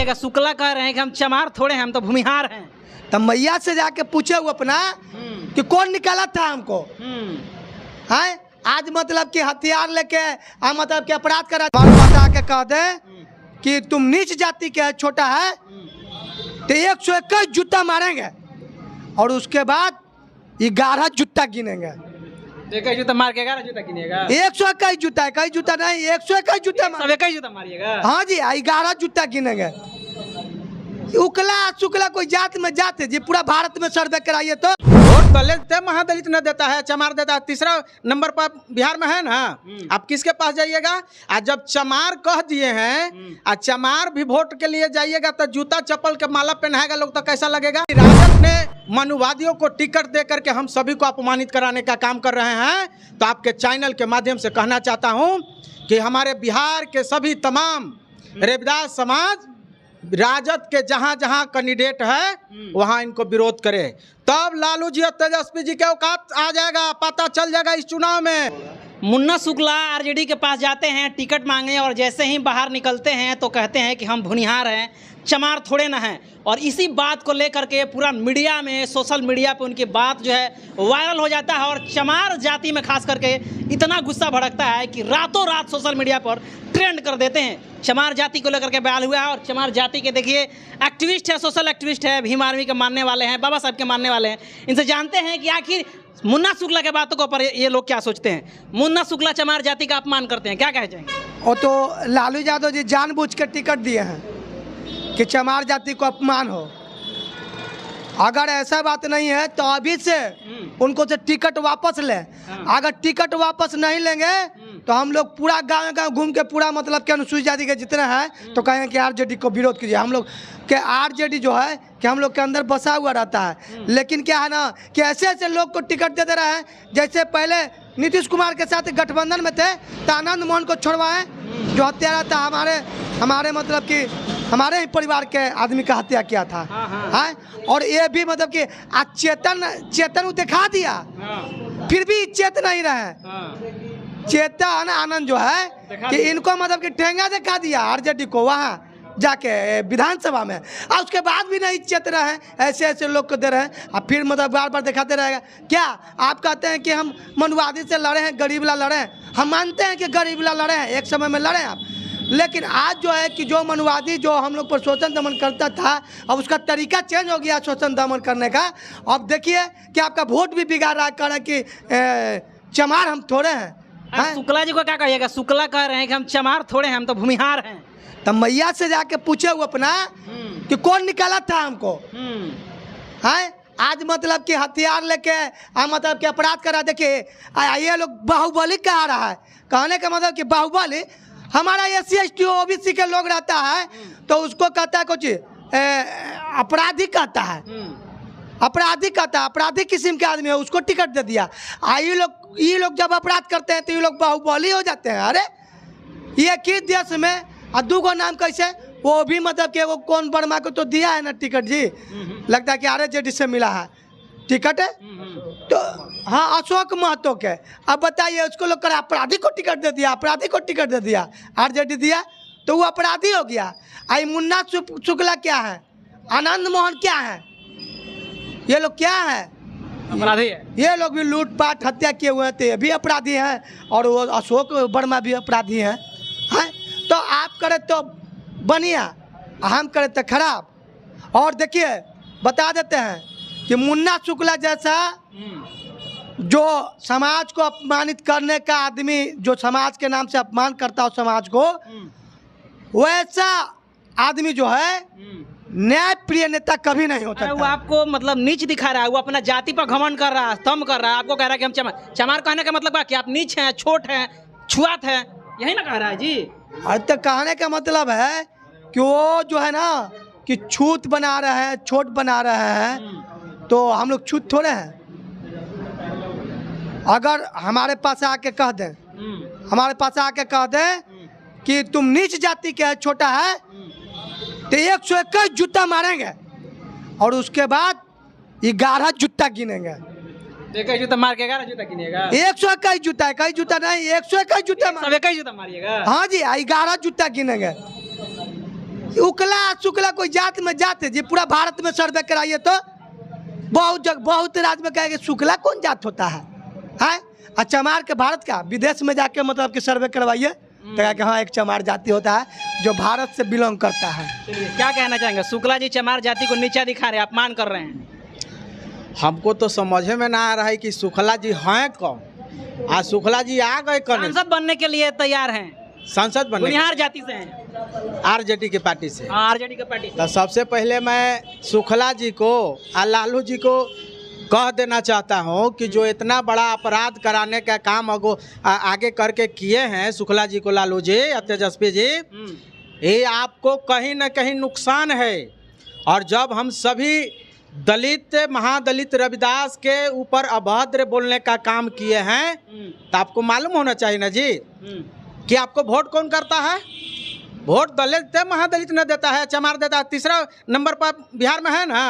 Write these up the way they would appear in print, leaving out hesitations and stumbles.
कहिएगा? शुक्ला कह रहे हैं कि हम चमार थोड़े हैं, हम तो भूमिहार हैं। तब मैया से जाके पूछे वो अपना कि कौन निकाला था हमको है। आज मतलब कि हथियार लेके मतलब कि अपराध करा बता के कह दे कि तुम नीच जाति के है, छोटा है, तो 121 जूता मारेंगे और उसके बाद 11 जूता गिनेंगे। 21 जूता मार के 11 जूता गिनेगा? 121 जूता, कई जूता नहीं, 121 जूता सब 21 जूता मारिएगा? हाँ जी, 11 जूता गिनेंगे। उकला शुक्ला कोई जात में जात है जी, पूरा भारत में सर्वे कराइए तो वोट दलित महादलित न देता है, चमार देता है। तीसरा नंबर पर बिहार में है ना। आप किसके पास जाइएगा? आज जब चमार कह दिए हैं, आज चमार भी वोट के लिए जाइएगा तो जूता चप्पल के माला पहनाएगा लोग, तो कैसा लगेगा? राजद ने मनुवादियों को टिकट दे करके हम सभी को अपमानित कराने का काम कर रहे हैं। तो आपके चैनल के माध्यम से कहना चाहता हूँ कि हमारे बिहार के सभी तमाम रविदास समाज राजद के जहां जहां कैंडिडेट है वहां इनको विरोध करे, तब लालू जी और तेजस्वी जी के औकात आ जाएगा, पता चल जाएगा इस चुनाव में। मुन्ना शुक्ला आरजेडी के पास जाते हैं टिकट मांगने, और जैसे ही बाहर निकलते हैं तो कहते हैं कि हम भूनिहार हैं, चमार थोड़े ना हैं। और इसी बात को लेकर के पूरा मीडिया में, सोशल मीडिया पे उनकी बात जो है वायरल हो जाता है, और चमार जाति में खास करके इतना गुस्सा भड़कता है कि रातों रात सोशल मीडिया पर ट्रेंड कर देते हैं। चमार जाति को लेकर के बयान हुआ है, और चमार जाति के देखिए एक्टिविस्ट है, सोशल एक्टिविस्ट है, भीम आर्मी के मानने वाले हैं, बाबा साहब के मानने वाले हैं। इनसे जानते हैं कि आखिर मुन्ना शुक्ला के बातों को पर ये लोग क्या सोचते हैं। मुन्ना शुक्ला चमार जाति का अपमान करते हैं, क्या कह जाएंगे? और तो लालू यादव जी जानबूझ के टिकट दिए हैं कि चमार जाति को अपमान हो। अगर ऐसा बात नहीं है तो अभी से उनको से टिकट वापस ले। अगर टिकट वापस नहीं लेंगे तो हम लोग पूरा गांव गांव घूम के पूरा मतलब कि अनुसूचित जाति के जितने हैं तो कहें कि आरजेडी को विरोध कीजिए। हम लोग के आरजेडी जो है कि हम लोग के अंदर बसा हुआ रहता है, लेकिन क्या है ना कि ऐसे ऐसे लोग को टिकट दे रहे हैं। जैसे पहले नीतीश कुमार के साथ गठबंधन में थे तो आनंद मोहन को छोड़वाएं, जो हत्यारा था, हमारे मतलब कि हमारे ही परिवार के आदमी का हत्या किया था। हाँ। और ये भी मतलब कि आज चेतन दिखा दिया, फिर भी चेत नहीं रहे। चेतन आनंद जो है कि इनको मतलब कि ठेंगा दिखा दिया आरजेडी को वहाँ जाके विधानसभा में, और उसके बाद भी नहीं चेत रहे हैं। ऐसे ऐसे लोग को दे रहे हैं, और फिर मतलब बार बार दिखाते रहेगा। क्या आप कहते हैं कि हम मनुवादी से लड़े हैं, गरीबला लड़े हैं? हम मानते हैं कि गरीबला लड़े हैं, एक समय में लड़े हैं आप, लेकिन आज जो है कि जो मनुवादी जो हम लोग पर शोषण दमन करता था, अब उसका तरीका चेंज हो गया शोषण दमन करने का। अब देखिए कि आपका वोट भी बिगाड़ रहा है, कह रहा है कि चमार हम थोड़े हैं। शुक्ला जी को क्या कहिएगा? शुक्ला कह रहे हैं कि हम चमार थोड़े हैं, हम तो भूमिहार हैं। तब मैया से जाके पूछे वो अपना कि कौन निकाला था हमको है। आज मतलब कि हथियार लेके मतलब कि अपराध करा। देखिए ये लोग बाहुबली कहा रहा है, कहने का मतलब कि बाहुबली हमारा SC ST OBC के लोग रहता है तो उसको कहता है कुछ अपराधी कहता है, अपराधी कहता है, अपराधी किस्म के आदमी है, उसको टिकट दे दिया। ये लोग जब अपराध करते हैं तो ये लोग बाहुबली हो जाते हैं। अरे ये किस देश में दूगो नाम कैसे, वो भी मतलब कि वो कौन वर्मा को तो दिया है ना टिकट जी, लगता है कि आरजेडी से मिला है टिकट है तो। हाँ, अशोक महतो के। अब बताइए उसको लोग कर अपराधी को टिकट दे दिया, अपराधी को टिकट दे दिया, आरजेडी दिया तो वो अपराधी हो गया। आई मुन्ना शुक्ला क्या है, आनंद मोहन क्या है, ये लोग क्या है? अपराधी है। ये लोग भी लूटपाट हत्या किए हुए थे, ये भी अपराधी हैं, और वो अशोक वर्मा भी अपराधी हैं। तो आप करे तो बढ़िया, हम करे तो खराब। और देखिए बता देते हैं कि मुन्ना शुक्ला जैसा जो समाज को अपमानित करने का आदमी, जो समाज के नाम से अपमान करता हो समाज को, वैसा आदमी जो है न्याय प्रिय नेता कभी नहीं होता। वो आपको मतलब नीच दिखा रहा है, वो अपना जाति पर घमंड कर रहा है, स्तंभ कर रहा है, आपको कह रहा है कि हम चमार कहने का मतलब है कि आप नीच हैं, छोट हैं, छुआत हैं, यही ना कह रहा है जी। अरे तो कहने का मतलब है कि वो जो है ना कि छूत बना रहे हैं, छोट बना रहे हैं, तो हम लोग छूत थोड़े हैं। अगर हमारे पास आके कह दें, हमारे पास आके कह दें कि तुम नीच जाति के है, छोटा है, तो 121 जूता मारेंगे और उसके बाद 11 जूता गिनेंगे। 21 जूता मार के 11 जूता गिनेगा? 121 जूता है, कई जूता नहीं, 121 जूता सब 21 जूता मारिएगा? हाँ जी, 11 जूता गिनेंगे। उकला शुक्ला कोई जात में जाते जी पूरा भारत में सर्वे कराइए तो बहुत राज्य में कहेंगे शुक्ला कौन जात होता है और चमार के भारत का विदेश में जाके मतलब कि सर्वे करवाइए तो कहा कि हाँ एक चमार जाति होता है जो भारत से बिलोंग करता है। चलिए, क्या कहना चाहेंगे? शुक्ला जी चमार जाति को नीचा दिखा रहे हैं, अपमान कर रहे हैं। हमको तो समझ में ना आ रहा है कि शुक्ला जी हैं कौन। आज शुक्ला जी आ गए कौन? सांसद बनने के लिए तैयार हैं, सांसद बनने भुनिहार जाति से हैं, आरजेडी की पार्टी से। आरजेडी की पार्टी से। तो सबसे पहले मैं शुक्ला जी को और लालू जी को कह देना चाहता हूं कि जो इतना बड़ा अपराध कराने का काम आगे करके किए हैं शुक्ला जी को, लालू जी या तेजस्वी जी, ये आपको कहीं ना कहीं नुकसान है। और जब हम सभी दलित महादलित रविदास के ऊपर अभद्र बोलने का काम किए हैं तो आपको मालूम होना चाहिए ना जी कि आपको वोट कौन करता है। वोट दलित महादलित न देता है, चमार देता है। तीसरा नंबर पर बिहार में है ना।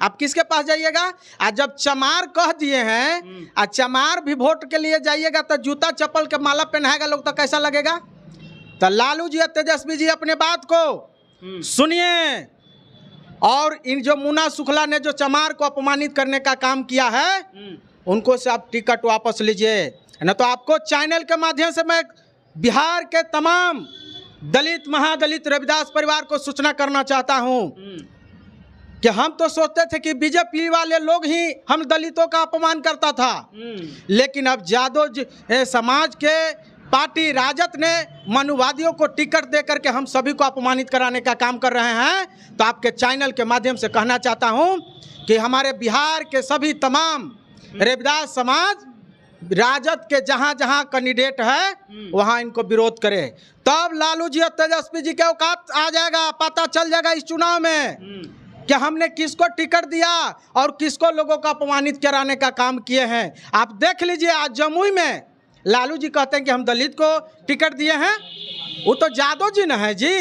आप किसके पास जाइएगा? आज जब चमार कह दिए हैं और चमार भी वोट के लिए जाइएगा तो जूता चप्पल के माला पहनाएगा लोग तो कैसा लगेगा? तो लालू जी और तेजस्वी जी अपने बात को सुनिए। और इन जो मुन्ना शुक्ला ने जो चमार को अपमानित करने का काम किया है उनको से आप टिकट वापस लीजिए, न तो आपको चैनल के माध्यम से मैं बिहार के तमाम दलित महादलित रविदास परिवार को सूचना करना चाहता हूं कि हम तो सोचते थे कि बीजेपी वाले लोग ही हम दलितों का अपमान करता था, लेकिन अब यादव समाज के पार्टी राजद ने मनुवादियों को टिकट दे करके हम सभी को अपमानित कराने का काम कर रहे हैं। तो आपके चैनल के माध्यम से कहना चाहता हूं कि हमारे बिहार के सभी तमाम रविदास समाज राजद के जहां जहां कैंडिडेट है वहां इनको विरोध करे, तब लालू जी और तेजस्वी जी के औकात आ जाएगा, पता चल जाएगा इस चुनाव में कि हमने किसको टिकट दिया और किसको लोगों को अपमानित कराने का काम किए हैं। आप देख लीजिए, आज जमुई में लालू जी कहते हैं कि हम दलित को टिकट दिए हैं, वो तो जादव जी न है जी।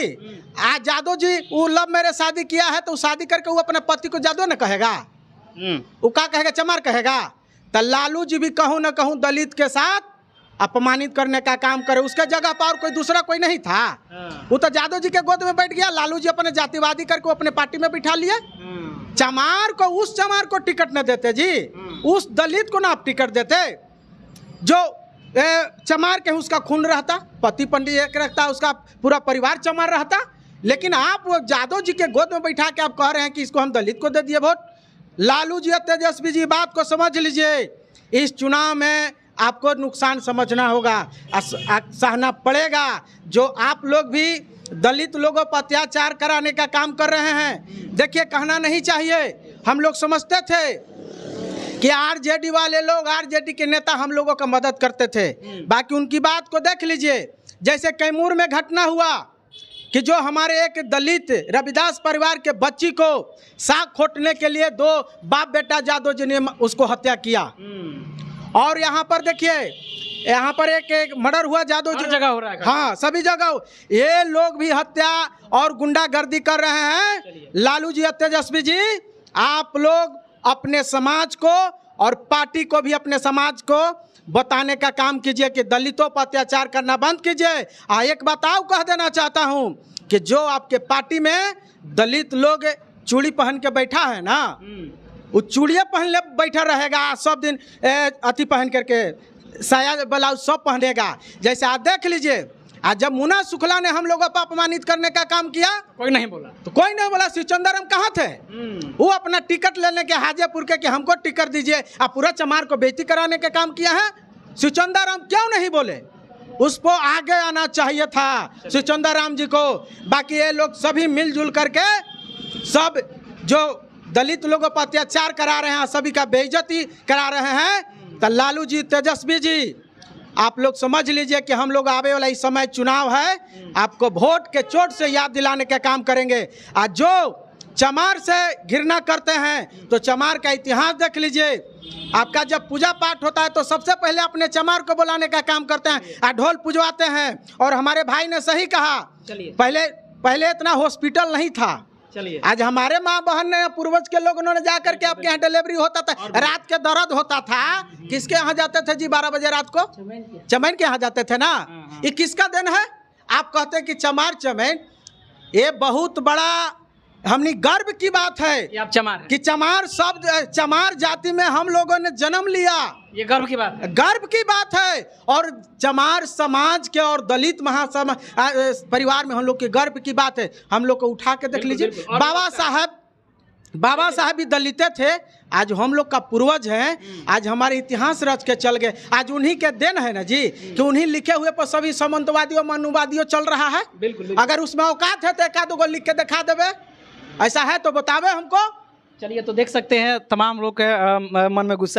आज जादव जी वो लव मैरिज शादी किया है तो शादी करके वो अपने पति को जादव न कहेगा, वो क्या कहेगा? चमार कहेगा। तो लालू जी भी कहूँ न कहूँ दलित के साथ अपमानित करने का काम करे, उसके जगह पर कोई दूसरा कोई नहीं था। वो तो जादव जी के गोद में बैठ गया, लालू जी अपने जातिवादी करके अपने पार्टी में बिठा लिए। चमार को, उस चमार को टिकट न देते जी, उस दलित को ना आप टिकट देते जो चमार के उसका खून रहता, पति पंडित एक रहता, उसका पूरा परिवार चमार रहता। लेकिन आप वो जादव जी के गोद में बैठा के आप कह रहे हैं कि इसको हम दलित को दे दिए वोट। लालू जी और तेजस्वी जी बात को समझ लीजिए, इस चुनाव में आपको नुकसान समझना होगा, सहना पड़ेगा। जो आप लोग भी दलित लोगों पर अत्याचार कराने का काम कर रहे हैं, देखिए कहना नहीं चाहिए। हम लोग समझते थे कि आरजेडी वाले लोग, आरजेडी के नेता हम लोगों का मदद करते थे, बाकी उनकी बात को देख लीजिए। जैसे कैमूर में घटना हुआ कि जो हमारे एक दलित रविदास परिवार के बच्ची को साग खोटने के लिए दो बाप बेटा जादव जी ने उसको हत्या किया। और यहाँ पर देखिए, यहाँ पर एक मर्डर हुआ जादव जी, जगह हो रहा है। हाँ, सभी जगह ये लोग भी हत्या और गुंडागर्दी कर रहे हैं। लालू जी, तेजस्वी जी, आप लोग अपने समाज को और पार्टी को भी अपने समाज को बताने का काम कीजिए कि दलितों पर अत्याचार करना बंद कीजिए। एक बात और कह देना चाहता हूं कि जो आपके पार्टी में दलित लोग चूड़ी पहन के बैठा है ना, वो चूड़िया पहन ले बैठा रहेगा सब दिन, अति पहन करके साया ब्लाउज सब पहनेगा। जैसे आप देख लीजिए, आज जब मुन्ना शुक्ला ने हम लोगों पर अपमानित करने का काम किया, कोई नहीं बोला, तो कोई नहीं बोला। शिवचंद्रम कहाँ थे? वो अपना टिकट लेने के हाजीपुर के कि हमको टिकट दीजिए, आप पूरा चमार को बेइज्जती कराने का काम किया है। शिवचंद्रम क्यों नहीं बोले? उसको आगे आना चाहिए था शिवचंद्रम जी को। बाकी ये लोग सभी मिलजुल करके सब जो दलित लोगों पर अत्याचार करा रहे हैं, सभी का बेइज्जती करा रहे हैं। तो लालू जी, तेजस्वी जी, आप लोग समझ लीजिए कि हम लोग आवे वाला इस समय चुनाव है, आपको वोट के चोट से याद दिलाने का काम करेंगे। आज जो चमार से घृणा करते हैं तो चमार का इतिहास देख लीजिए। आपका जब पूजा पाठ होता है तो सबसे पहले अपने चमार को बुलाने का काम करते हैं, ढोल पुजवाते हैं। और हमारे भाई ने सही कहा, पहले इतना हॉस्पिटल नहीं था। आज हमारे माँ बहन ने, पूर्वज के लोग, उन्होंने जाकर के आपके यहाँ डिलीवरी होता था, रात के दर्द होता था। किसके यहाँ जाते थे जी 12 बजे रात को? चमैन के यहाँ जाते थे ना। ये किसका दिन है? आप कहते हैं कि चमार चमैन, ये बहुत बड़ा हमने गर्व की बात है ये आप चमार हैं। कि चमार शब्द, चमार जाति में हम लोगों ने जन्म लिया। ये गर्व की बात है। गर्व की बात है। और चमार समाज के और दलित परिवार में हम लोग के गर्व की बात है। हम लोग को उठा के देख बिल्कुल, लीजिए, बिल्कुल। और बाबा साहब भी दलित थे। आज हम लोग का पूर्वज हैं, आज हमारे इतिहास रच के चल गए। आज उन्हीं के देन है ना जी, कि उन्हीं लिखे हुए पर सभी सामंतवादियों मनुवादियों चल रहा है। बिल्कुल। अगर उसमें औकात है तो एक आध गो लिख के दिखा देवे, ऐसा है तो बतावे हमको। चलिए, तो देख सकते हैं तमाम लोग के मन में गुस्सा है।